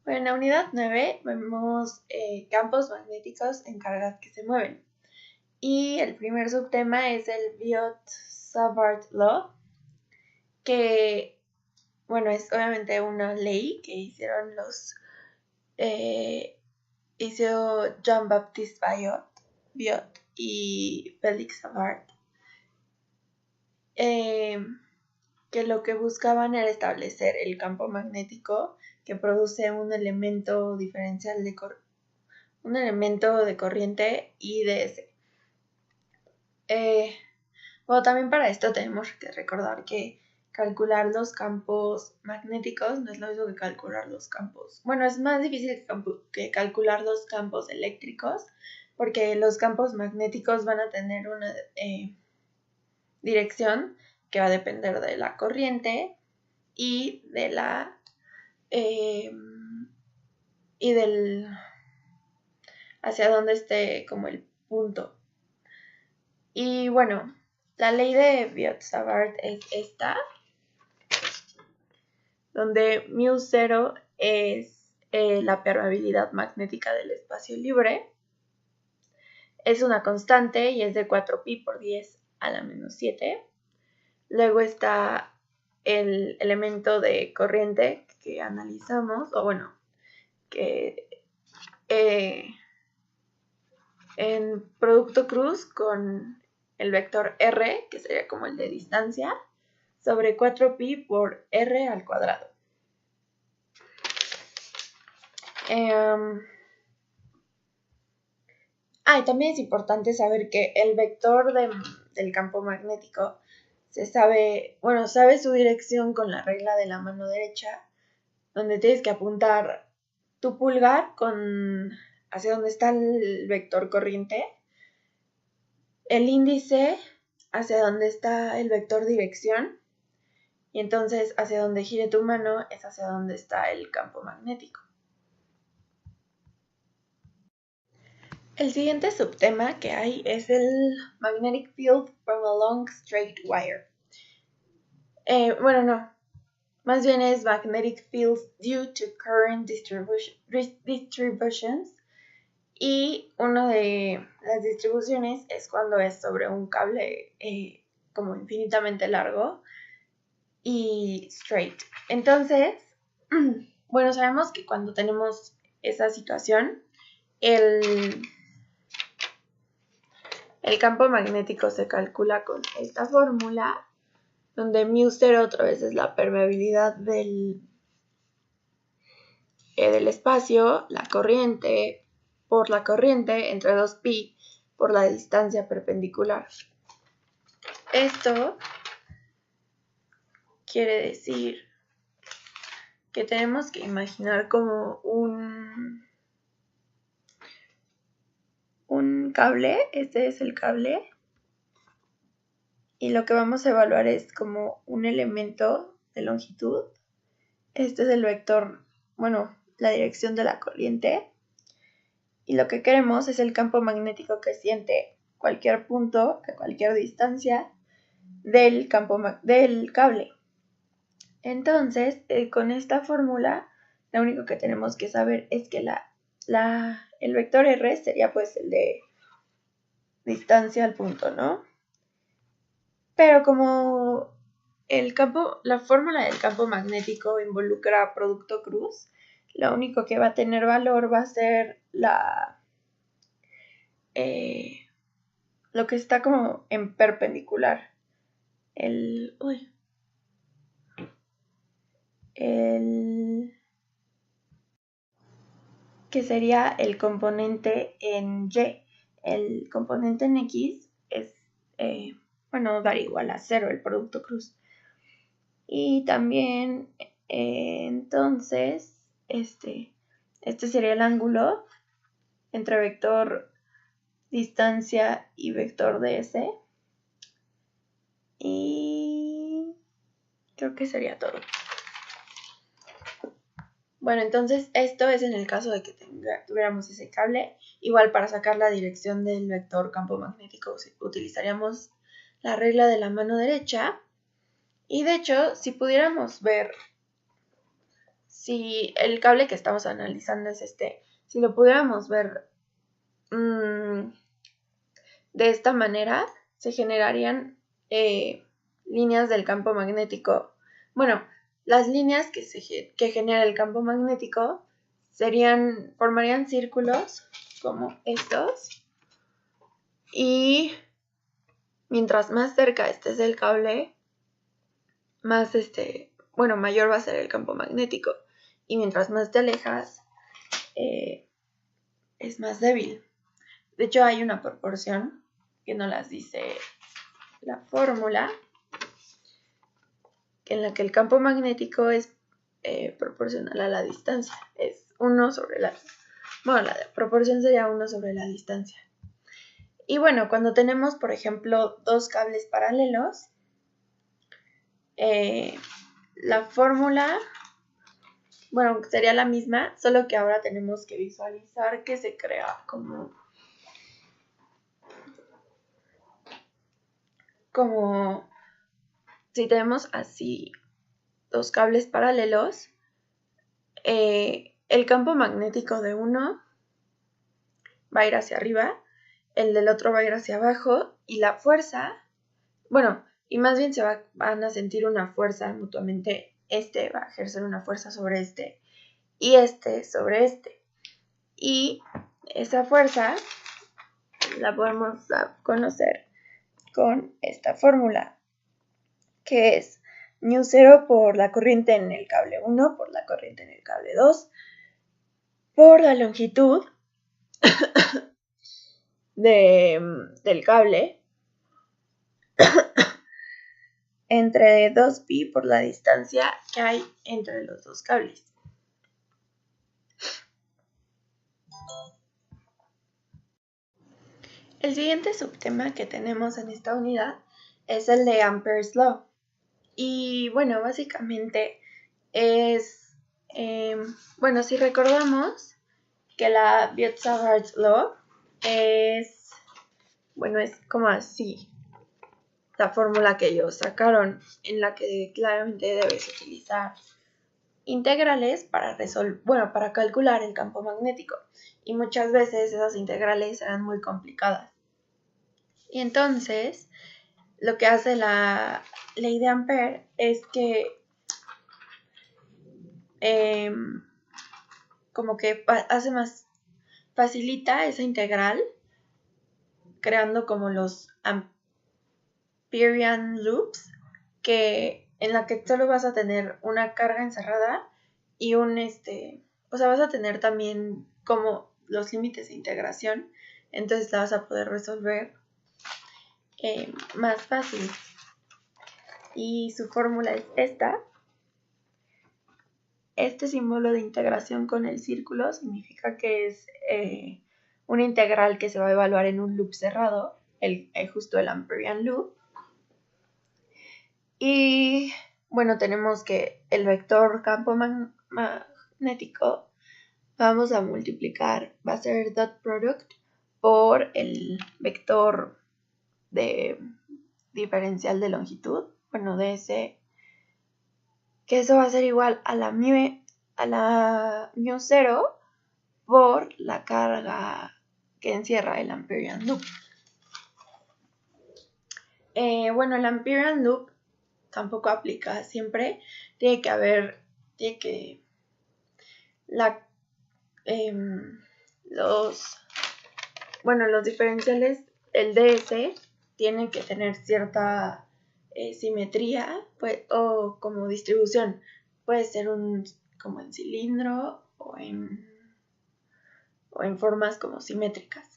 Bueno, en la unidad 9 vemos campos magnéticos en cargas que se mueven. Y el primer subtema es el Biot-Savart Law, que, bueno, es obviamente una ley que hicieron hizo Jean-Baptiste Biot y Félix Savart, que lo que buscaban era establecer el campo magnético que produce un elemento diferencial un elemento de corriente IDS. Bueno, también para esto tenemos que recordar que calcular los campos magnéticos no es lo mismo que calcular los campos. Bueno, es más difícil que calcular los campos eléctricos, porque los campos magnéticos van a tener una dirección que va a depender de la corriente y de la y del hacia dónde esté como el punto. Y bueno, la ley de Biot-Savart es esta, donde μ0 es la permeabilidad magnética del espacio libre. Es una constante y es de 4pi por 10 a la menos 7. Luego está el elemento de corriente que analizamos, o bueno, que en producto cruz con el vector r, que sería como el de distancia, sobre 4pi por r al cuadrado. Y también es importante saber que el vector del campo magnético sabe su dirección con la regla de la mano derecha, donde tienes que apuntar tu pulgar hacia donde está el vector corriente, el índice hacia donde está el vector dirección, y entonces hacia donde gire tu mano es hacia donde está el campo magnético. El siguiente subtema que hay es el Magnetic Field from a Long Straight Wire. Más bien es Magnetic Fields Due to Current Distributions. Y una de las distribuciones es cuando es sobre un cable como infinitamente largo y straight. Entonces, bueno, sabemos que cuando tenemos esa situación, el campo magnético se calcula con esta fórmula, donde μ0 otra vez es la permeabilidad del espacio, la corriente por la corriente entre 2pi por la distancia perpendicular. Esto quiere decir que tenemos que imaginar como un cable. Este es el cable, y lo que vamos a evaluar es como un elemento de longitud. Este es el vector, la dirección de la corriente, y lo que queremos es el campo magnético que siente cualquier punto a cualquier distancia del cable. Entonces, con esta fórmula, lo único que tenemos que saber es que el vector R sería pues el de distancia al punto, ¿no? Pero como la fórmula del campo magnético involucra producto cruz, lo único que va a tener valor va a ser lo que está como en perpendicular. Que sería el componente en Y. El componente en X es, dar igual a 0 el producto cruz. Y también, entonces, este sería el ángulo entre vector distancia y vector ds. Y creo que sería todo. Bueno, entonces esto es en el caso de que tuviéramos ese cable. Igual para sacar la dirección del vector campo magnético utilizaríamos la regla de la mano derecha. Y de hecho, si pudiéramos ver si el cable que estamos analizando es si lo pudiéramos ver de esta manera, se generarían líneas del campo magnético. Bueno, las líneas que genera el campo magnético formarían círculos como estos, y mientras más cerca estés del cable, más mayor va a ser el campo magnético, y mientras más te alejas, es más débil. De hecho, hay una proporción que nos las dice la fórmula, en la que el campo magnético es proporcional a la distancia. Es 1 sobre la proporción sería 1 sobre la distancia. Y bueno, cuando tenemos, por ejemplo, dos cables paralelos, la fórmula, sería la misma, solo que ahora tenemos que visualizar que se crea como si tenemos así dos cables paralelos, el campo magnético de uno va a ir hacia arriba, el del otro va a ir hacia abajo, y la fuerza, y más bien van a sentir una fuerza mutuamente. Va a ejercer una fuerza sobre y sobre y esa fuerza la podemos conocer con esta fórmula, que es μ0 por la corriente en el cable 1 por la corriente en el cable 2 por la longitud del cable entre 2pi por la distancia que hay entre los dos cables. El siguiente subtema que tenemos en esta unidad es el de Ampere's Law. Y básicamente es, si recordamos que la Biot-Savart Law es como así, la fórmula que ellos sacaron, en la que claramente debes utilizar integrales para para calcular el campo magnético, y muchas veces esas integrales eran muy complicadas. Y entonces, lo que hace la ley de Ampere es que facilita esa integral, creando como los Amperian loops, en la que solo vas a tener una carga encerrada y vas a tener también como los límites de integración, entonces la vas a poder resolver más fácil. Y su fórmula es esta. Este símbolo de integración con el círculo significa que es una integral que se va a evaluar en un loop cerrado, justo el Amperian loop. Y tenemos que el vector campo magnético vamos a multiplicar, va a ser dot product por el vector de diferencial de longitud, ds, que eso va a ser igual a la μ0 por la carga que encierra el Amperian loop. El Amperian loop tampoco aplica siempre, los diferenciales, el ds, tienen que tener cierta simetría, o como distribución. Puede ser como en cilindro o en formas como simétricas.